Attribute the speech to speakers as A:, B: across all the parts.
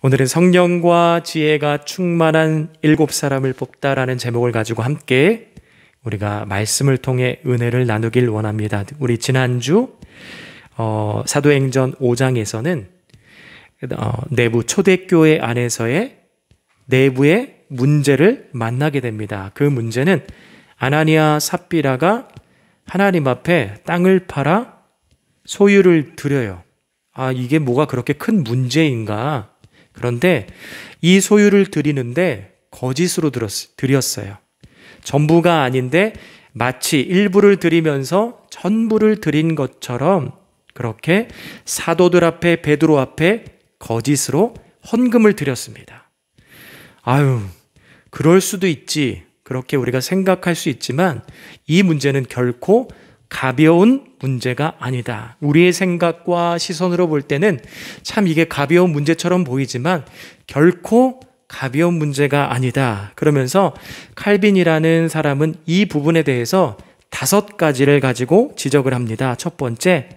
A: 오늘은 성령과 지혜가 충만한 7사람을 뽑다라는 제목을 가지고 함께 우리가 말씀을 통해 은혜를 나누길 원합니다. 우리 지난주 사도행전 5장에서는 내부 초대교회 안에서의 내부의 문제를 만나게 됩니다. 그 문제는 아나니아 삽비라가 하나님 앞에 땅을 팔아 소유를 드려요. 이게 뭐가 그렇게 큰 문제인가? 그런데 이 소유를 드리는데 거짓으로 드렸어요. 전부가 아닌데 마치 일부를 드리면서 전부를 드린 것처럼 그렇게 사도들 앞에 베드로 앞에 거짓으로 헌금을 드렸습니다. 그럴 수도 있지. 그렇게 우리가 생각할 수 있지만 이 문제는 결코 가벼운 문제가 아니다. 우리의 생각과 시선으로 볼 때는 참 이게 가벼운 문제처럼 보이지만 결코 가벼운 문제가 아니다. 그러면서 칼빈이라는 사람은 이 부분에 대해서 5가지를 가지고 지적을 합니다. 첫 번째,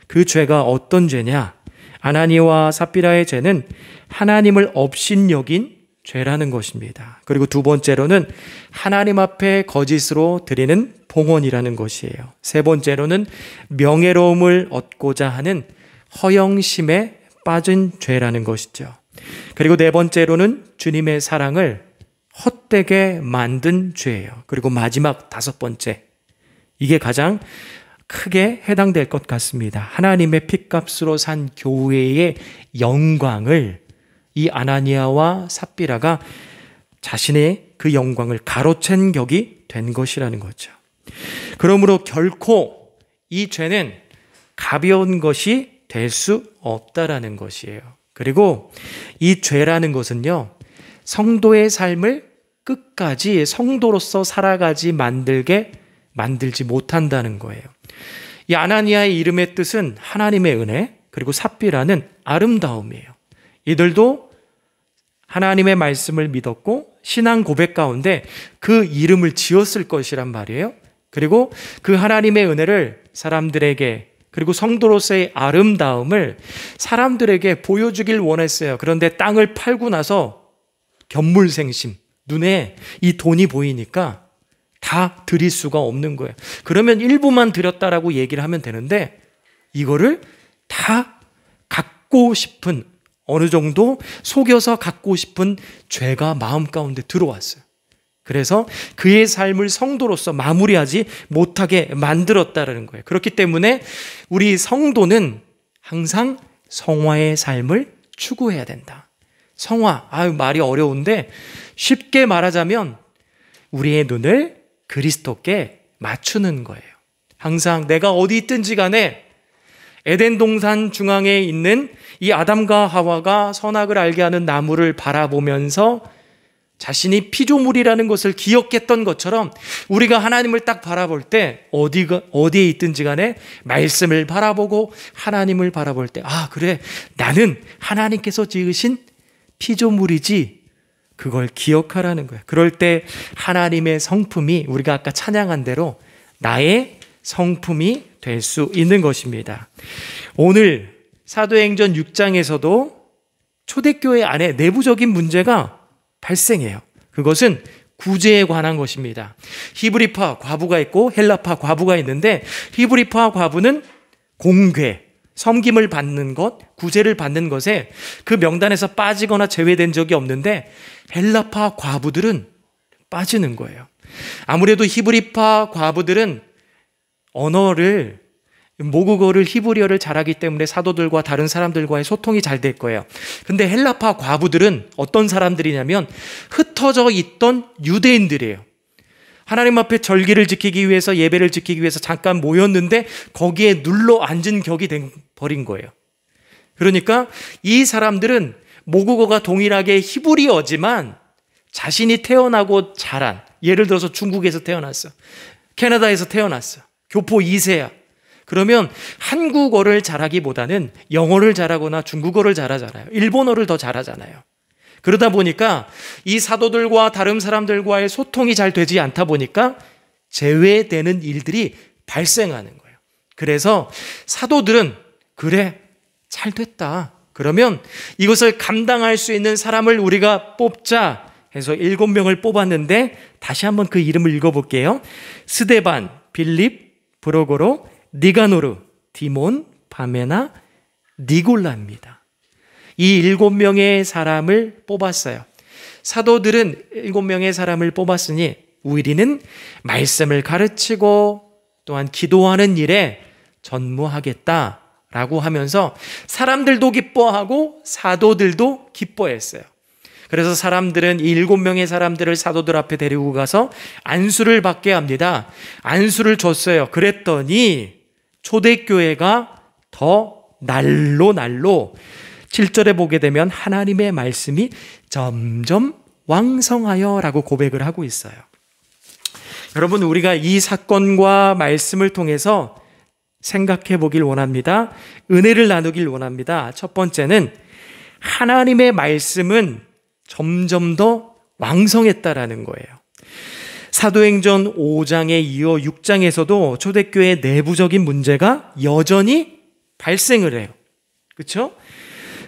A: 그 죄가 어떤 죄냐? 아나니와 삽비라의 죄는 하나님을 업신여긴 죄라는 것입니다. 그리고 두 번째로는 하나님 앞에 거짓으로 드리는 봉헌이라는 것이에요. 세 번째로는 명예로움을 얻고자 하는 허영심에 빠진 죄라는 것이죠. 그리고 네 번째로는 주님의 사랑을 헛되게 만든 죄예요. 그리고 마지막 5번째, 이게 가장 크게 해당될 것 같습니다. 하나님의 핏값으로 산 교회의 영광을 이 아나니아와 삽비라가 자신의 그 영광을 가로챈 격이 된 것이라는 거죠. 그러므로 결코 이 죄는 가벼운 것이 될 수 없다라는 것이에요. 그리고 이 죄라는 것은요, 성도의 삶을 끝까지 성도로서 살아가지 만들지 못한다는 거예요. 이 아나니아의 이름의 뜻은 하나님의 은혜, 그리고 삽비라는 아름다움이에요. 이들도 하나님의 말씀을 믿었고 신앙 고백 가운데 그 이름을 지었을 것이란 말이에요. 그리고 그 하나님의 은혜를 사람들에게, 그리고 성도로서의 아름다움을 사람들에게 보여주길 원했어요. 그런데 땅을 팔고 나서 견물생심, 눈에 이 돈이 보이니까 다 드릴 수가 없는 거예요. 그러면 일부만 드렸다라고 얘기를 하면 되는데 이거를 다 갖고 싶은, 어느 정도 속여서 갖고 싶은 죄가 마음 가운데 들어왔어요. 그래서 그의 삶을 성도로서 마무리하지 못하게 만들었다는 거예요. 그렇기 때문에 우리 성도는 항상 성화의 삶을 추구해야 된다. 성화, 말이 어려운데 쉽게 말하자면 우리의 눈을 그리스도께 맞추는 거예요. 항상 내가 어디 있든지 간에 에덴 동산 중앙에 있는 이 아담과 하와가 선악을 알게 하는 나무를 바라보면서 자신이 피조물이라는 것을 기억했던 것처럼 우리가 하나님을 딱 바라볼 때 어디에 있든지 간에 말씀을 바라보고 하나님을 바라볼 때 그래, 나는 하나님께서 지으신 피조물이지, 그걸 기억하라는 거예요. 그럴 때 하나님의 성품이, 우리가 아까 찬양한 대로 나의 성품이 될 수 있는 것입니다. 오늘 사도행전 6장에서도 초대교회 안에 내부적인 문제가 발생해요. 그것은 구제에 관한 것입니다. 히브리파 과부가 있고 헬라파 과부가 있는데, 히브리파 과부는 공궤, 섬김을 받는 것, 구제를 받는 것에 그 명단에서 빠지거나 제외된 적이 없는데 헬라파 과부들은 빠지는 거예요. 아무래도 히브리파 과부들은 모국어를, 히브리어를 잘하기 때문에 사도들과 다른 사람들과의 소통이 잘 될 거예요. 근데 헬라파 과부들은 어떤 사람들이냐면 흩어져 있던 유대인들이에요. 하나님 앞에 절기를 지키기 위해서, 예배를 지키기 위해서 잠깐 모였는데 거기에 눌러 앉은 격이 돼버린 거예요. 그러니까 이 사람들은 모국어가 동일하게 히브리어지만 자신이 태어나고 자란, 예를 들어서 중국에서 태어났어, 캐나다에서 태어났어, 교포 2세야. 그러면 한국어를 잘하기보다는 영어를 잘하거나 중국어를 잘하잖아요. 일본어를 더 잘하잖아요. 그러다 보니까 이 사도들과 다른 사람들과의 소통이 잘 되지 않다 보니까 제외되는 일들이 발생하는 거예요. 그래서 사도들은 그래, 잘 됐다, 그러면 이것을 감당할 수 있는 사람을 우리가 뽑자 해서 7명을 뽑았는데 다시 한번 그 이름을 읽어볼게요. 스데반, 빌립, 브로고로, 니가노르, 디몬, 바메나, 니골라입니다. 이 7명의 사람을 뽑았어요. 사도들은 7명의 사람을 뽑았으니 우리는 말씀을 가르치고 또한 기도하는 일에 전무하겠다라고 하면서 사람들도 기뻐하고 사도들도 기뻐했어요. 그래서 사람들은 이 7명의 사람들을 사도들 앞에 데리고 가서 안수를 받게 합니다. 안수를 줬어요. 그랬더니 초대교회가 더 날로 7절에 보게 되면 하나님의 말씀이 점점 왕성하여 라고 고백을 하고 있어요. 여러분, 우리가 이 사건과 말씀을 통해서 생각해 보길 원합니다. 은혜를 나누길 원합니다. 첫 번째는 하나님의 말씀은 점점 더 왕성했다라는 거예요. 사도행전 5장에 이어 6장에서도 초대교회 내부적인 문제가 여전히 발생을 해요. 그렇죠?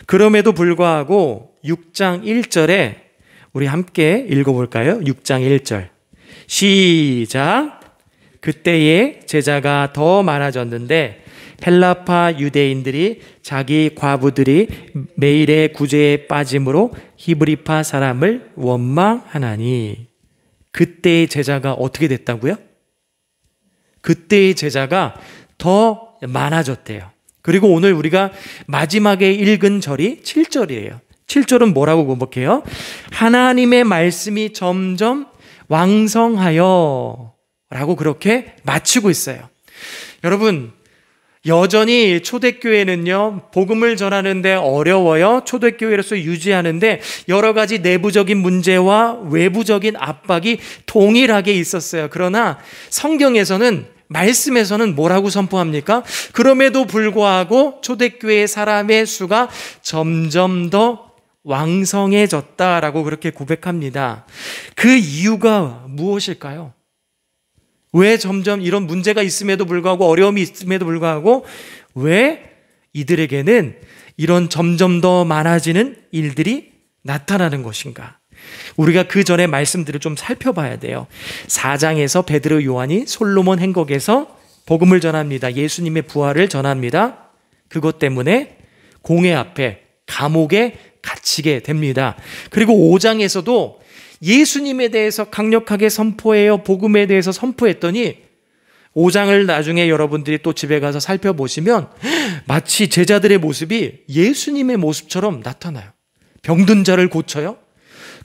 A: 그럼에도 불구하고 6장 1절에 우리 함께 읽어볼까요? 6장 1절 시작. 그때에 제자가 더 많아졌는데 헬라파 유대인들이 자기 과부들이 매일의 구제에 빠짐으로 히브리파 사람을 원망하나니. 그때의 제자가 어떻게 됐다고요? 그때의 제자가 더 많아졌대요. 그리고 오늘 우리가 마지막에 읽은 절이 7절이에요. 7절은 뭐라고 고백해요? 하나님의 말씀이 점점 왕성하여 라고 그렇게 마치고 있어요. 여러분, 여전히 초대교회는요, 복음을 전하는데 어려워요. 초대교회로서 유지하는데 여러 가지 내부적인 문제와 외부적인 압박이 동일하게 있었어요. 그러나 성경에서는, 말씀에서는 뭐라고 선포합니까? 그럼에도 불구하고 초대교회 사람의 수가 점점 더 왕성해졌다라고 그렇게 고백합니다. 그 이유가 무엇일까요? 왜 점점 이런 문제가 있음에도 불구하고, 어려움이 있음에도 불구하고 왜 이들에게는 이런 점점 더 많아지는 일들이 나타나는 것인가? 우리가 그 전에 말씀들을 좀 살펴봐야 돼요. 4장에서 베드로 요한이 솔로몬 행곡에서 복음을 전합니다. 예수님의 부활을 전합니다. 그것 때문에 공회 앞에 감옥에 갇히게 됩니다. 그리고 5장에서도 예수님에 대해서 강력하게 선포해요. 복음에 대해서 선포했더니 5장을 나중에 여러분들이 또 집에 가서 살펴보시면 마치 제자들의 모습이 예수님의 모습처럼 나타나요. 병든 자를 고쳐요.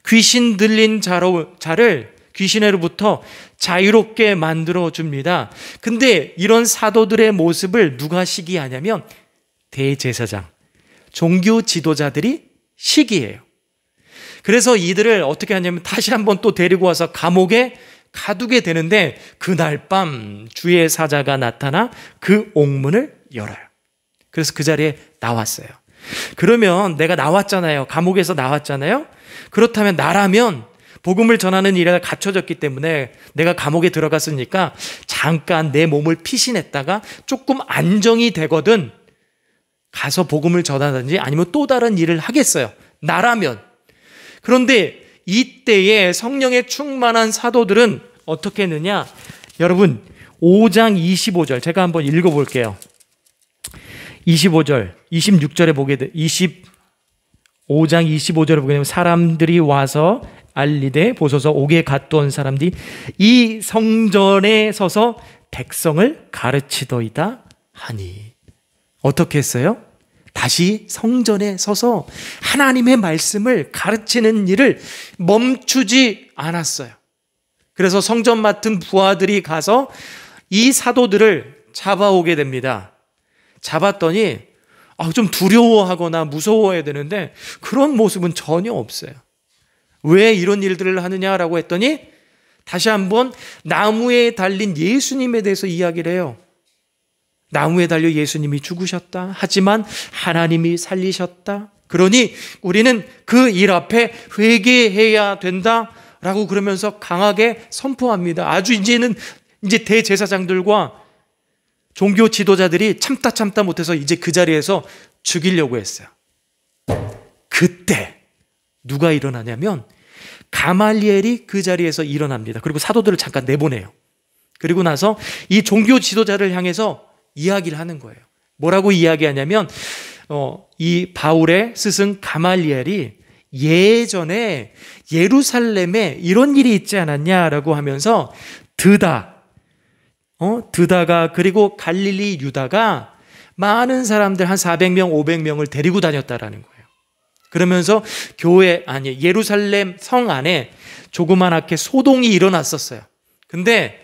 A: 귀신 들린 자를 귀신으로부터 자유롭게 만들어 줍니다. 근데 이런 사도들의 모습을 누가 시기하냐면 대제사장, 종교 지도자들이 시기해요. 그래서 이들을 어떻게 하냐면 다시 한번 또 데리고 와서 감옥에 가두게 되는데 그날 밤 주의 사자가 나타나 그 옥문을 열어요. 그래서 그 자리에 나왔어요. 그러면 내가 나왔잖아요. 감옥에서 나왔잖아요. 그렇다면 나라면 복음을 전하는 일에 갇혀졌기 때문에 내가 감옥에 들어갔으니까 잠깐 내 몸을 피신했다가 조금 안정이 되거든 가서 복음을 전하든지 아니면 또 다른 일을 하겠어요. 나라면. 그런데 이때에 성령에 충만한 사도들은 어떻게 했느냐? 여러분 5장 25절 제가 한번 읽어볼게요. 25절, 26절에 보게 돼 25장 25절에 보게 되면 사람들이 와서 알리되 보소서 옥에 갔던 사람들이 이 성전에 서서 백성을 가르치더이다 하니. 어떻게 했어요? 다시 성전에 서서 하나님의 말씀을 가르치는 일을 멈추지 않았어요. 그래서 성전 맡은 부하들이 가서 이 사도들을 잡아오게 됩니다. 잡았더니 좀 두려워하거나 무서워해야 되는데 그런 모습은 전혀 없어요. 왜 이런 일들을 하느냐라고 했더니 다시 한번 나무에 달린 예수님에 대해서 이야기를 해요. 나무에 달려 예수님이 죽으셨다. 하지만 하나님이 살리셨다. 그러니 우리는 그 일 앞에 회개해야 된다라고 그러면서 강하게 선포합니다. 아주 이제 대제사장들과 종교 지도자들이 참다 못해서 이제 그 자리에서 죽이려고 했어요. 그때 누가 일어나냐면 가말리엘이 그 자리에서 일어납니다. 그리고 사도들을 잠깐 내보내요. 그리고 나서 이 종교 지도자를 향해서 이야기를 하는 거예요. 뭐라고 이야기하냐면 이 바울의 스승 가말리엘이 예전에 예루살렘에 이런 일이 있지 않았냐라고 하면서 드다가 그리고 갈릴리 유다가 많은 사람들 한 400명, 500명을 데리고 다녔다라는 거예요. 그러면서 예루살렘 성 안에 조그만하게 소동이 일어났었어요. 근데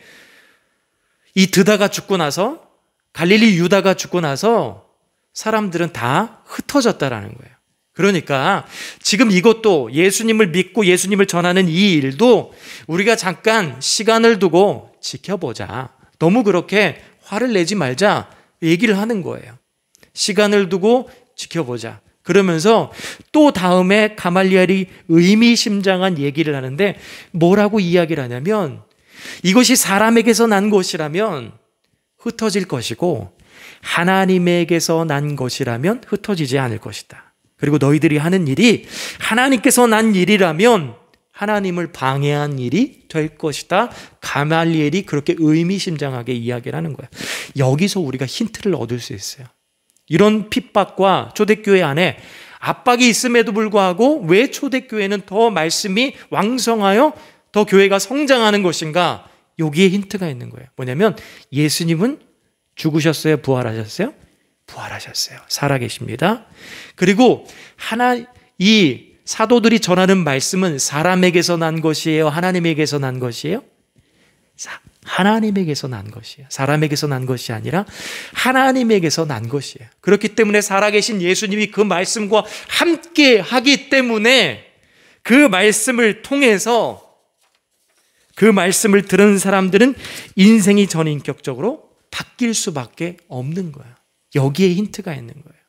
A: 이 드다가 죽고 나서, 갈릴리 유다가 죽고 나서 사람들은 다 흩어졌다라는 거예요. 그러니까 지금 이것도 예수님을 믿고 예수님을 전하는 이 일도 우리가 잠깐 시간을 두고 지켜보자. 너무 그렇게 화를 내지 말자 얘기를 하는 거예요. 시간을 두고 지켜보자. 그러면서 또 다음에 가말리엘이 의미심장한 얘기를 하는데 뭐라고 이야기를 하냐면 이것이 사람에게서 난 것이라면 흩어질 것이고 하나님에게서 난 것이라면 흩어지지 않을 것이다. 그리고 너희들이 하는 일이 하나님께서 난 일이라면 하나님을 방해한 일이 될 것이다. 가말리엘이 그렇게 의미심장하게 이야기를 하는 거예요. 여기서 우리가 힌트를 얻을 수 있어요. 이런 핍박과 초대교회 안에 압박이 있음에도 불구하고 왜 초대교회는 더 말씀이 왕성하여 더 교회가 성장하는 것인가? 여기에 힌트가 있는 거예요. 뭐냐면 예수님은 죽으셨어요? 부활하셨어요? 부활하셨어요. 살아계십니다. 그리고 이 사도들이 전하는 말씀은 사람에게서 난 것이에요? 하나님에게서 난 것이에요? 하나님에게서 난 것이에요. 사람에게서 난 것이 아니라 하나님에게서 난 것이에요. 그렇기 때문에 살아계신 예수님이 그 말씀과 함께 하기 때문에 그 말씀을 통해서 그 말씀을 들은 사람들은 인생이 전인격적으로 바뀔 수밖에 없는 거예요. 여기에 힌트가 있는 거예요.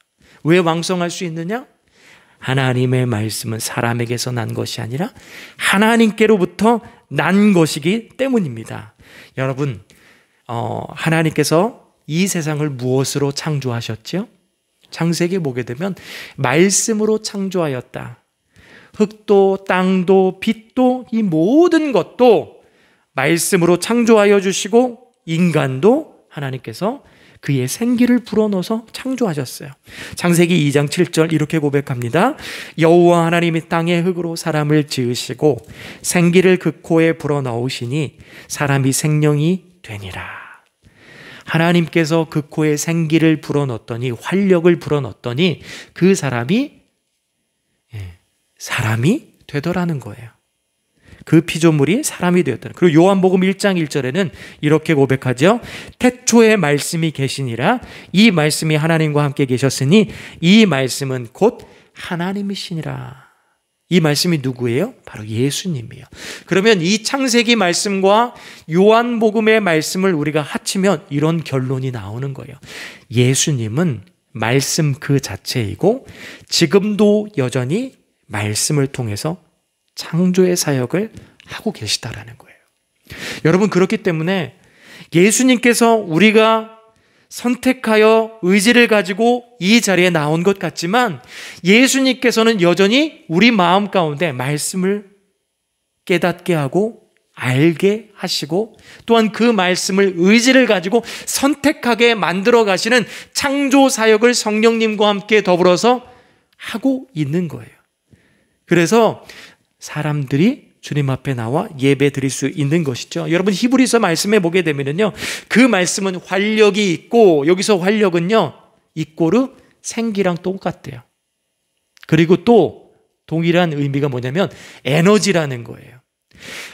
A: 왜 왕성할 수 있느냐? 하나님의 말씀은 사람에게서 난 것이 아니라 하나님께로부터 난 것이기 때문입니다. 여러분, 하나님께서 이 세상을 무엇으로 창조하셨죠? 창세기에 보게 되면 말씀으로 창조하였다. 흙도 땅도 빛도 이 모든 것도 말씀으로 창조하여 주시고 인간도 하나님께서 그의 생기를 불어넣어서 창조하셨어요. 창세기 2장 7절 이렇게 고백합니다. 여호와 하나님이 땅의 흙으로 사람을 지으시고 생기를 그 코에 불어넣으시니 사람이 생명이 되니라. 하나님께서 그 코에 생기를 불어넣었더니 활력을 불어넣었더니 그 사람이 되더라는 거예요. 그 피조물이 사람이 되었다. 그리고 요한복음 1장 1절에는 이렇게 고백하죠. 태초에 말씀이 계시니라. 이 말씀이 하나님과 함께 계셨으니 이 말씀은 곧 하나님이시니라. 이 말씀이 누구예요? 바로 예수님이에요. 그러면 이 창세기 말씀과 요한복음의 말씀을 우리가 합치면 이런 결론이 나오는 거예요. 예수님은 말씀 그 자체이고 지금도 여전히 말씀을 통해서 창조의 사역을 하고 계시다라는 거예요. 여러분, 그렇기 때문에 예수님께서 우리가 선택하여 의지를 가지고 이 자리에 나온 것 같지만 예수님께서는 여전히 우리 마음 가운데 말씀을 깨닫게 하고 알게 하시고 또한 그 말씀을 의지를 가지고 선택하게 만들어 가시는 창조 사역을 성령님과 함께 더불어서 하고 있는 거예요. 그래서 사람들이 주님 앞에 나와 예배 드릴 수 있는 것이죠. 여러분, 히브리서 말씀에 보게 되면요, 그 말씀은 활력이 있고, 여기서 활력은요 이꼬르 생기랑 똑같대요. 그리고 또 동일한 의미가 뭐냐면 에너지라는 거예요.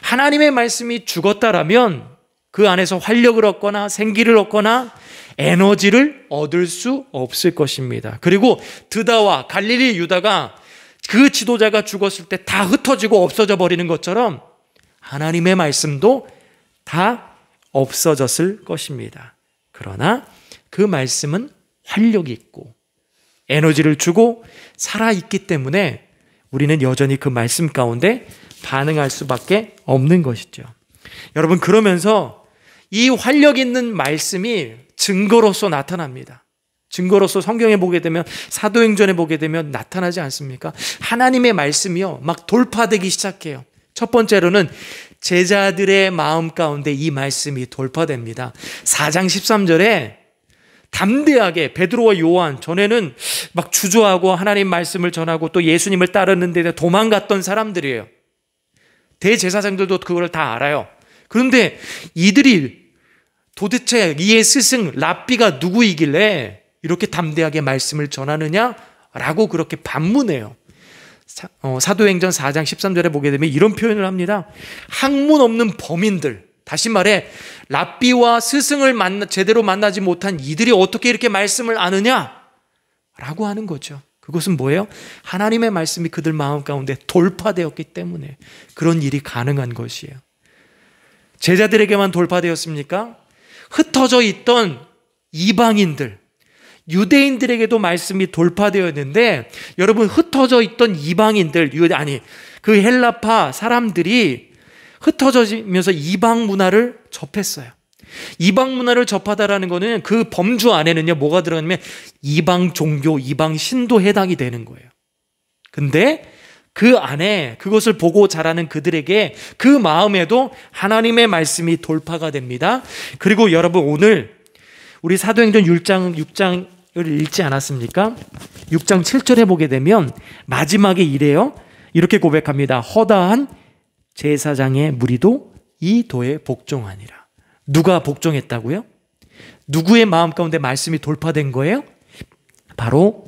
A: 하나님의 말씀이 죽었다라면 그 안에서 활력을 얻거나 생기를 얻거나 에너지를 얻을 수 없을 것입니다. 그리고 드다와 갈릴리 유다가 그 지도자가 죽었을 때 다 흩어지고 없어져 버리는 것처럼 하나님의 말씀도 다 없어졌을 것입니다. 그러나 그 말씀은 활력이 있고 에너지를 주고 살아있기 때문에 우리는 여전히 그 말씀 가운데 반응할 수밖에 없는 것이죠. 여러분, 그러면서 이 활력 있는 말씀이 증거로서 나타납니다. 증거로서 성경에 보게 되면, 사도행전에 보게 되면 나타나지 않습니까? 하나님의 말씀이요, 막 돌파되기 시작해요. 첫 번째로는 제자들의 마음 가운데 이 말씀이 돌파됩니다. 4장 13절에 담대하게 베드로와 요한, 전에는 막 주저하고 하나님 말씀을 전하고 또 예수님을 따르는데 도망갔던 사람들이에요. 대제사장들도 그걸 다 알아요. 그런데 이들이 도대체 이의 스승 랍비가 누구이길래 이렇게 담대하게 말씀을 전하느냐라고 그렇게 반문해요. 사도행전 4장 13절에 보게 되면 이런 표현을 합니다. 학문 없는 범인들, 다시 말해 랍비와 스승을 제대로 만나지 못한 이들이 어떻게 이렇게 말씀을 아느냐라고 하는 거죠. 그것은 뭐예요? 하나님의 말씀이 그들 마음 가운데 돌파되었기 때문에 그런 일이 가능한 것이에요. 제자들에게만 돌파되었습니까? 흩어져 있던 이방인들, 유대인들에게도 말씀이 돌파되었는데, 여러분, ht어져 있던 이방인들, 그 헬라파 사람들이 흩어져면서 이방 문화를 접했어요. 이방 문화를 접하다라는 것은 그 범주 안에는요, 뭐가 들어가냐면 이방 종교, 이방 신도 해당이 되는 거예요. 근데 그 안에 그것을 보고 자라는 그들에게 그 마음에도 하나님의 말씀이 돌파가 됩니다. 그리고 여러분, 오늘 우리 사도행전 6장을 읽지 않았습니까? 6장 7절에 보게 되면 마지막에 이래요. 이렇게 고백합니다. 허다한 제사장의 무리도 이 도에 복종하니라. 누가 복종했다고요? 누구의 마음 가운데 말씀이 돌파된 거예요? 바로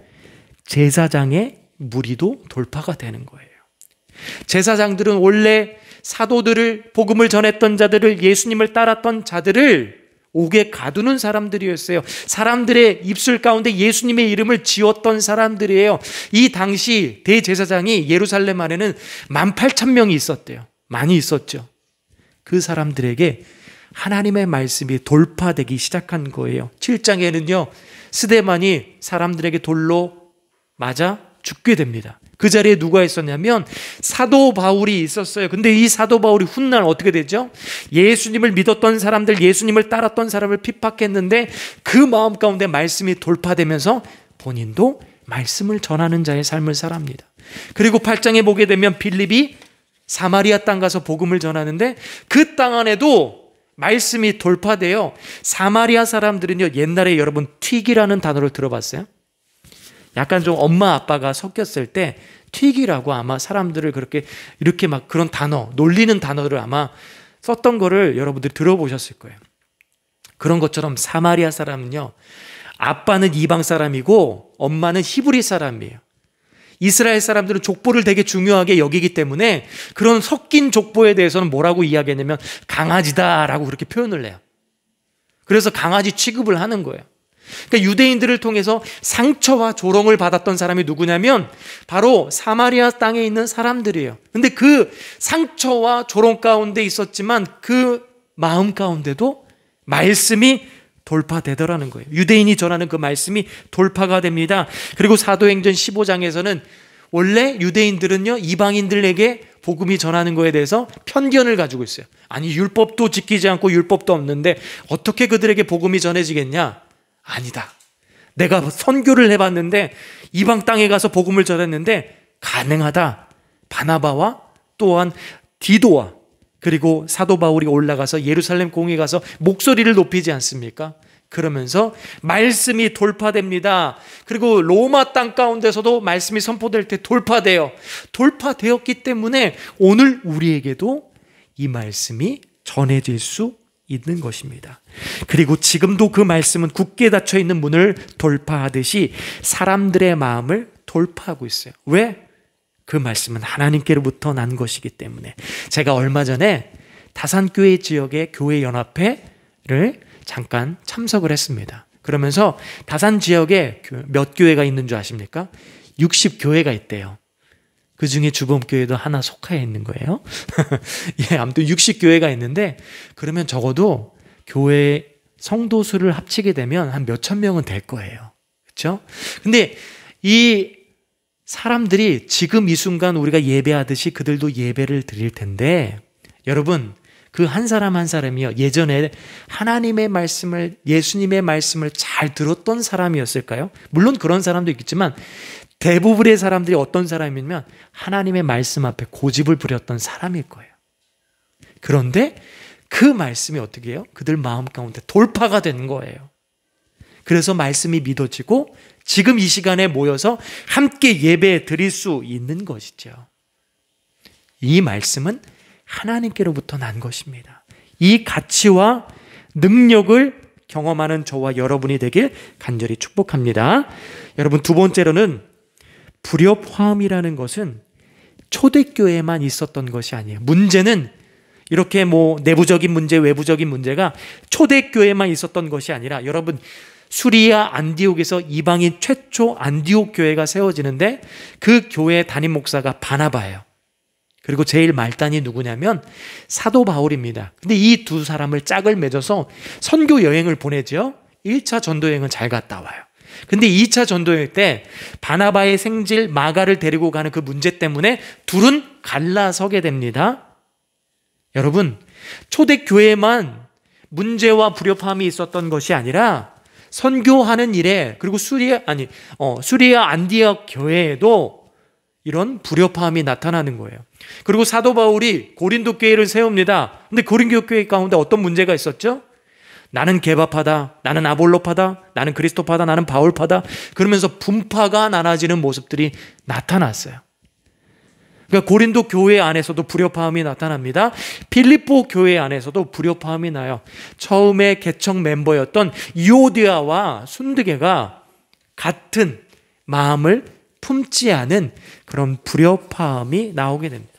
A: 제사장의 무리도 돌파가 되는 거예요. 제사장들은 원래 사도들을, 복음을 전했던 자들을, 예수님을 따랐던 자들을 옥에 가두는 사람들이었어요. 사람들의 입술 가운데 예수님의 이름을 지었던 사람들이에요. 이 당시 대제사장이 예루살렘 안에는 18,000명이 있었대요. 많이 있었죠. 그 사람들에게 하나님의 말씀이 돌파되기 시작한 거예요. 7장에는요, 스데반이 사람들에게 돌로 맞아 죽게 됩니다. 그 자리에 누가 있었냐면 사도 바울이 있었어요. 근데 이 사도 바울이 훗날 어떻게 되죠? 예수님을 믿었던 사람들, 예수님을 따랐던 사람을 핍박했는데 그 마음 가운데 말씀이 돌파되면서 본인도 말씀을 전하는 자의 삶을 살합니다. 그리고 8장에 보게 되면 빌립이 사마리아 땅 가서 복음을 전하는데 그 땅 안에도 말씀이 돌파돼요. 사마리아 사람들은요, 옛날에 여러분 튀기라는 단어를 들어봤어요? 약간 좀 엄마 아빠가 섞였을 때 튀기라고 아마 사람들을 그렇게 이렇게 막 그런 단어, 놀리는 단어를 아마 썼던 거를 여러분들이 들어보셨을 거예요. 그런 것처럼 사마리아 사람은요, 아빠는 이방 사람이고 엄마는 히브리 사람이에요. 이스라엘 사람들은 족보를 되게 중요하게 여기기 때문에 그런 섞인 족보에 대해서는 뭐라고 이야기했냐면 강아지다라고 그렇게 표현을 해요. 그래서 강아지 취급을 하는 거예요. 그러니까 유대인들을 통해서 상처와 조롱을 받았던 사람이 누구냐면 바로 사마리아 땅에 있는 사람들이에요. 근데 그 상처와 조롱 가운데 있었지만 그 마음 가운데도 말씀이 돌파되더라는 거예요. 유대인이 전하는 그 말씀이 돌파가 됩니다. 그리고 사도행전 15장에서는 원래 유대인들은요, 이방인들에게 복음이 전하는 거에 대해서 편견을 가지고 있어요. 아니, 율법도 지키지 않고 율법도 없는데 어떻게 그들에게 복음이 전해지겠냐? 아니다. 내가 선교를 해봤는데 이방 땅에 가서 복음을 전했는데 가능하다. 바나바와 또한 디도와 그리고 사도 바울이 올라가서 예루살렘 공회에 가서 목소리를 높이지 않습니까? 그러면서 말씀이 돌파됩니다. 그리고 로마 땅 가운데서도 말씀이 선포될 때 돌파되었기 때문에 오늘 우리에게도 이 말씀이 전해질 수 있는 것입니다. 그리고 지금도 그 말씀은 굳게 닫혀 있는 문을 돌파하듯이 사람들의 마음을 돌파하고 있어요. 왜? 그 말씀은 하나님께로부터 난 것이기 때문에. 제가 얼마 전에 다산교회 지역의 교회 연합회를 잠깐 참석을 했습니다. 그러면서 다산 지역에 몇 교회가 있는 줄 아십니까? 60교회가 있대요. 그 중에 주범교회도 하나 속하여 있는 거예요. 예, 아무튼 60교회가 있는데 그러면 적어도 교회 성도수를 합치게 되면 한 몇천 명은 될 거예요. 그렇죠? 근데 이 사람들이 지금 이 순간 우리가 예배하듯이 그들도 예배를 드릴 텐데 여러분, 그 한 사람 한 사람이요, 예전에 하나님의 말씀을, 예수님의 말씀을 잘 들었던 사람이었을까요? 물론 그런 사람도 있겠지만 대부분의 사람들이 어떤 사람이면 하나님의 말씀 앞에 고집을 부렸던 사람일 거예요. 그런데 그 말씀이 어떻게 해요? 그들 마음 가운데 돌파가 되는 거예요. 그래서 말씀이 믿어지고 지금 이 시간에 모여서 함께 예배 드릴 수 있는 것이죠. 이 말씀은 하나님께로부터 난 것입니다. 이 가치와 능력을 경험하는 저와 여러분이 되길 간절히 축복합니다. 여러분, 두 번째로는 불협화음이라는 것은 초대교회에만 있었던 것이 아니에요. 문제는 이렇게 내부적인 문제, 외부적인 문제가 초대교회에만 있었던 것이 아니라, 여러분, 수리아 안디옥에서 이방인 최초 안디옥 교회가 세워지는데 그 교회 담임 목사가 바나바예요. 그리고 제일 말단이 누구냐면 사도 바울입니다. 근데 이 두 사람을 짝을 맺어서 선교 여행을 보내죠. 1차 전도 여행은 잘 갔다 와요. 근데 2차 전도 여행 때 바나바의 생질 마가를 데리고 가는 그 문제 때문에 둘은 갈라서게 됩니다. 여러분, 초대교회만 문제와 불협화음이 있었던 것이 아니라 선교하는 일에, 그리고 수리아 안디옥 교회에도 이런 불협화음이 나타나는 거예요. 그리고 사도 바울이 고린도 교회를 세웁니다. 근데 고린도 교회 가운데 어떤 문제가 있었죠? 나는 개바파다, 나는 아볼로파다, 나는 그리스도파다, 나는 바울파다, 그러면서 분파가 나눠지는 모습들이 나타났어요. 그러니까 고린도 교회 안에서도 불협화음이 나타납니다. 필리포 교회 안에서도 불협화음이 나요. 처음에 개척 멤버였던 유오디아와 순드게가 같은 마음을 품지 않은 그런 불협화음이 나오게 됩니다.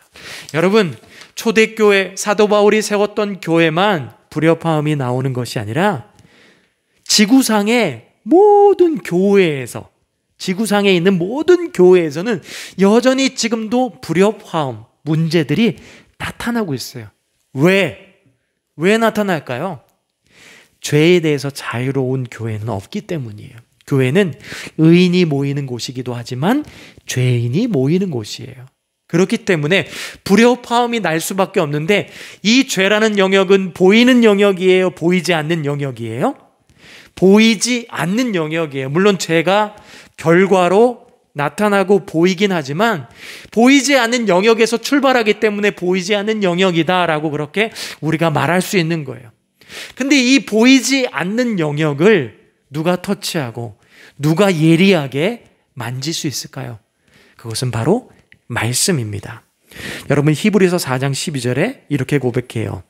A: 여러분, 초대교회, 사도 바울이 세웠던 교회만 불협화음이 나오는 것이 아니라 지구상의 모든 교회에서, 지구상에 있는 모든 교회에서는 여전히 지금도 불협화음, 문제들이 나타나고 있어요. 왜 나타날까요? 죄에 대해서 자유로운 교회는 없기 때문이에요. 교회는 의인이 모이는 곳이기도 하지만 죄인이 모이는 곳이에요. 그렇기 때문에 불협화음이 날 수밖에 없는데, 이 죄라는 영역은 보이는 영역이에요? 보이지 않는 영역이에요? 보이지 않는 영역이에요. 물론 죄가 결과로 나타나고 보이긴 하지만 보이지 않는 영역에서 출발하기 때문에 보이지 않는 영역이다라고 그렇게 우리가 말할 수 있는 거예요. 근데 이 보이지 않는 영역을 누가 터치하고 누가 예리하게 만질 수 있을까요? 그것은 바로 말씀입니다. 여러분, 히브리서 4장 12절에 이렇게 고백해요.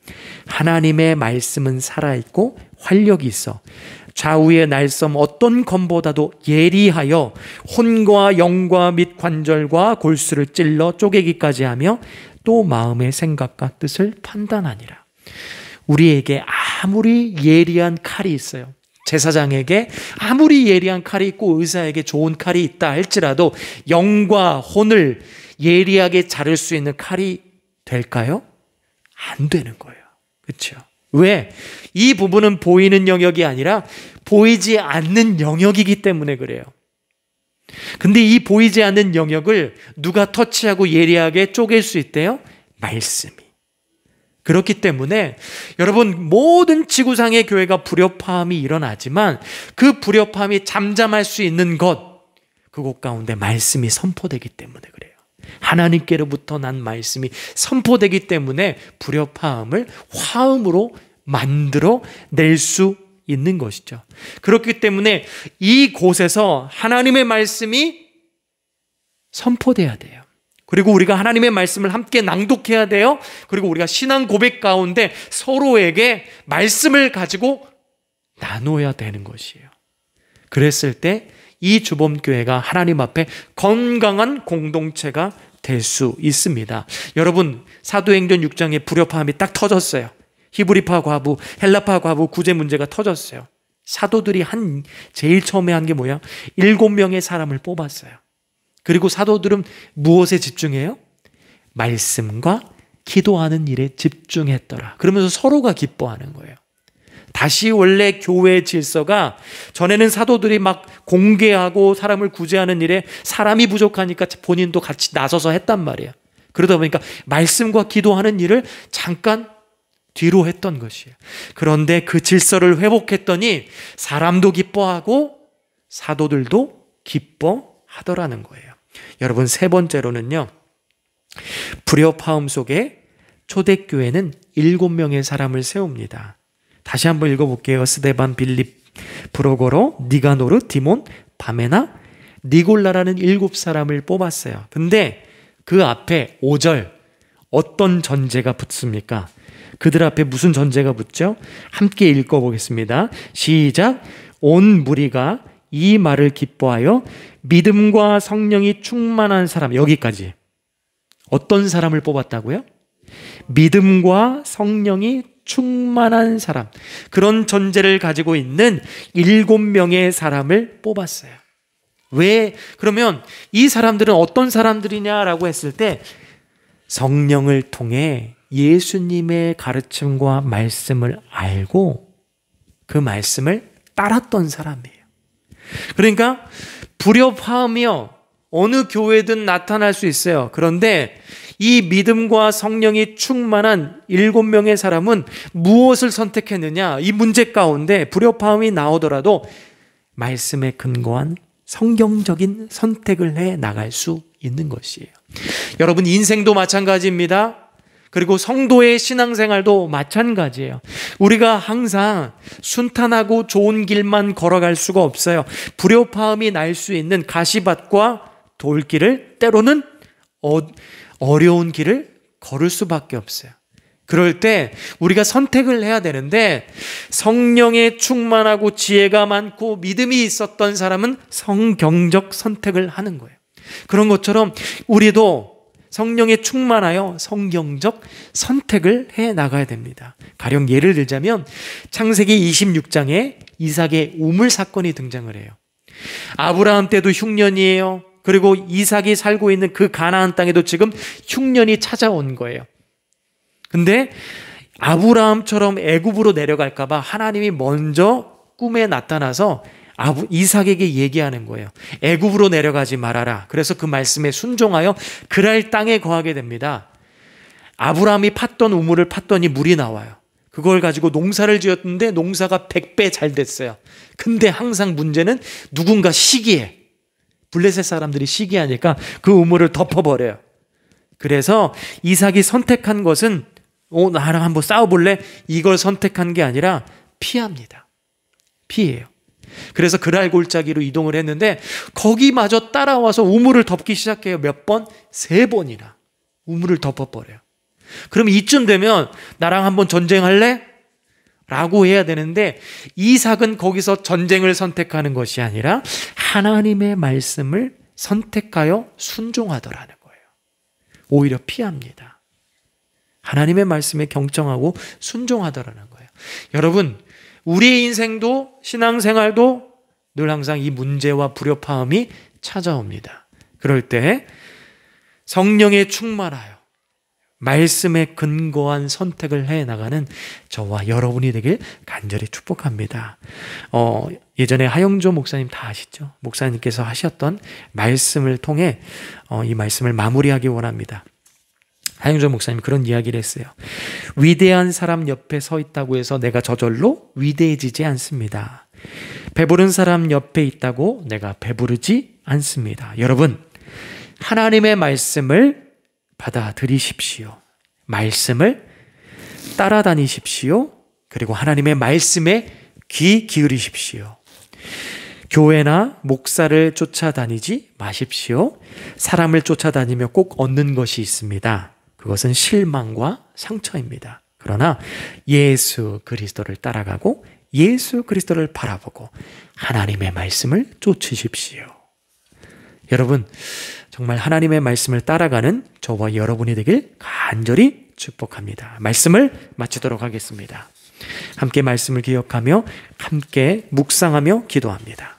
A: 하나님의 말씀은 살아있고 활력이 있어 좌우의 날섬 어떤 검보다도 예리하여 혼과 영과 및 관절과 골수를 찔러 쪼개기까지 하며 또 마음의 생각과 뜻을 판단하니라. 우리에게 아무리 예리한 칼이 있어요. 제사장에게 아무리 예리한 칼이 있고 의사에게 좋은 칼이 있다 할지라도 영과 혼을 예리하게 자를 수 있는 칼이 될까요? 안 되는 거예요. 그렇죠? 왜? 이 부분은 보이는 영역이 아니라 보이지 않는 영역이기 때문에 그래요. 근데 이 보이지 않는 영역을 누가 터치하고 예리하게 쪼갤 수 있대요? 말씀이. 그렇기 때문에 여러분, 모든 지구상의 교회가 불협화음이 일어나지만 그 불협화음이 잠잠할 수 있는 그곳 가운데 말씀이 선포되기 때문에 그래요. 하나님께로부터 난 말씀이 선포되기 때문에 불협화음을 화음으로 만들어 낼 수 있는 것이죠. 그렇기 때문에 이곳에서 하나님의 말씀이 선포돼야 돼요. 그리고 우리가 하나님의 말씀을 함께 낭독해야 돼요. 그리고 우리가 신앙 고백 가운데 서로에게 말씀을 가지고 나눠야 되는 것이에요. 그랬을 때 이 주범교회가 하나님 앞에 건강한 공동체가 될 수 있습니다. 여러분, 사도행전 6장에 불협화음이 딱 터졌어요. 히브리파 과부, 헬라파 과부 구제 문제가 터졌어요. 사도들이 제일 처음에 한 게 뭐야? 7명의 사람을 뽑았어요. 그리고 사도들은 무엇에 집중해요? 말씀과 기도하는 일에 집중했더라. 그러면서 서로가 기뻐하는 거예요. 다시 원래 교회의 질서가, 전에는 사도들이 막 공개하고 사람을 구제하는 일에 사람이 부족하니까 본인도 같이 나서서 했단 말이에요. 그러다 보니까 말씀과 기도하는 일을 잠깐 뒤로 했던 것이에요. 그런데 그 질서를 회복했더니 사람도 기뻐하고 사도들도 기뻐하더라는 거예요. 여러분, 세 번째로는요, 불협화음 속에 초대교회는 7명의 사람을 세웁니다. 다시 한번 읽어볼게요. 스데반, 빌립, 브로고로, 니가노르, 디몬, 바메나, 니골라라는 7사람을 뽑았어요. 근데 그 앞에 5절 어떤 전제가 붙습니까? 그들 앞에 무슨 전제가 붙죠? 함께 읽어보겠습니다. 시작. 온 무리가 이 말을 기뻐하여 믿음과 성령이 충만한 사람, 여기까지. 어떤 사람을 뽑았다고요? 믿음과 성령이 충만한 사람, 그런 전제를 가지고 있는 7명의 사람을 뽑았어요. 왜? 그러면 이 사람들은 어떤 사람들이냐라고 했을 때 성령을 통해 예수님의 가르침과 말씀을 알고 그 말씀을 따랐던 사람이에요. 그러니까 불협화음이요, 어느 교회든 나타날 수 있어요. 그런데 이 믿음과 성령이 충만한 7명의 사람은 무엇을 선택했느냐? 이 문제 가운데 불협화음이 나오더라도 말씀에 근거한 성경적인 선택을 해 나갈 수 있는 것이에요. 여러분, 인생도 마찬가지입니다. 그리고 성도의 신앙생활도 마찬가지예요. 우리가 항상 순탄하고 좋은 길만 걸어갈 수가 없어요. 불협화음이 날 수 있는 가시밭과 돌길을, 때로는 어려운 길을 걸을 수밖에 없어요. 그럴 때 우리가 선택을 해야 되는데, 성령에 충만하고 지혜가 많고 믿음이 있었던 사람은 성경적 선택을 하는 거예요. 그런 것처럼 우리도 성령에 충만하여 성경적 선택을 해 나가야 됩니다. 가령 예를 들자면 창세기 26장에 이삭의 우물 사건이 등장을 해요. 아브라함 때도 흉년이에요. 그리고 이삭이 살고 있는 그 가나안 땅에도 지금 흉년이 찾아온 거예요. 근데 아브라함처럼 애굽으로 내려갈까 봐 하나님이 먼저 꿈에 나타나서 이삭에게 얘기하는 거예요. 애굽으로 내려가지 말아라. 그래서 그 말씀에 순종하여 그랄 땅에 거하게 됩니다. 아브라함이 팠던 우물을 팠더니 물이 나와요. 그걸 가지고 농사를 지었는데 농사가 100배 잘 됐어요. 근데 항상 문제는 누군가 시기해. 블레셋 사람들이 시기하니까 그 우물을 덮어버려요. 그래서 이삭이 선택한 것은 나랑 한번 싸워볼래? 이걸 선택한 게 아니라 피합니다. 피해요. 그래서 그랄 골짜기로 이동을 했는데 거기마저 따라와서 우물을 덮기 시작해요. 몇 번? 3번이나 우물을 덮어버려요. 그럼 이쯤 되면 나랑 한번 전쟁할래? 라고 해야 되는데, 이삭은 거기서 전쟁을 선택하는 것이 아니라 하나님의 말씀을 선택하여 순종하더라는 거예요. 오히려 피합니다. 하나님의 말씀에 경청하고 순종하더라는 거예요. 여러분, 우리의 인생도 신앙생활도 늘 항상 이 문제와 불협화음이 찾아옵니다. 그럴 때 성령에 충만하여 말씀에 근거한 선택을 해나가는 저와 여러분이 되길 간절히 축복합니다. 예전에 하영조 목사님 다 아시죠? 목사님께서 하셨던 말씀을 통해 이 말씀을 마무리하기 원합니다. 하영조 목사님 그런 이야기를 했어요. 위대한 사람 옆에 서 있다고 해서 내가 저절로 위대해지지 않습니다. 배부른 사람 옆에 있다고 내가 배부르지 않습니다. 여러분, 하나님의 말씀을 받아들이십시오. 말씀을 따라다니십시오. 그리고 하나님의 말씀에 귀 기울이십시오. 교회나 목사를 쫓아다니지 마십시오. 사람을 쫓아다니며 꼭 얻는 것이 있습니다. 그것은 실망과 상처입니다. 그러나 예수 그리스도를 따라가고 예수 그리스도를 바라보고 하나님의 말씀을 쫓으십시오. 여러분, 정말 하나님의 말씀을 따라가는 저와 여러분이 되길 간절히 축복합니다. 말씀을 마치도록 하겠습니다. 함께 말씀을 기억하며 함께 묵상하며 기도합니다.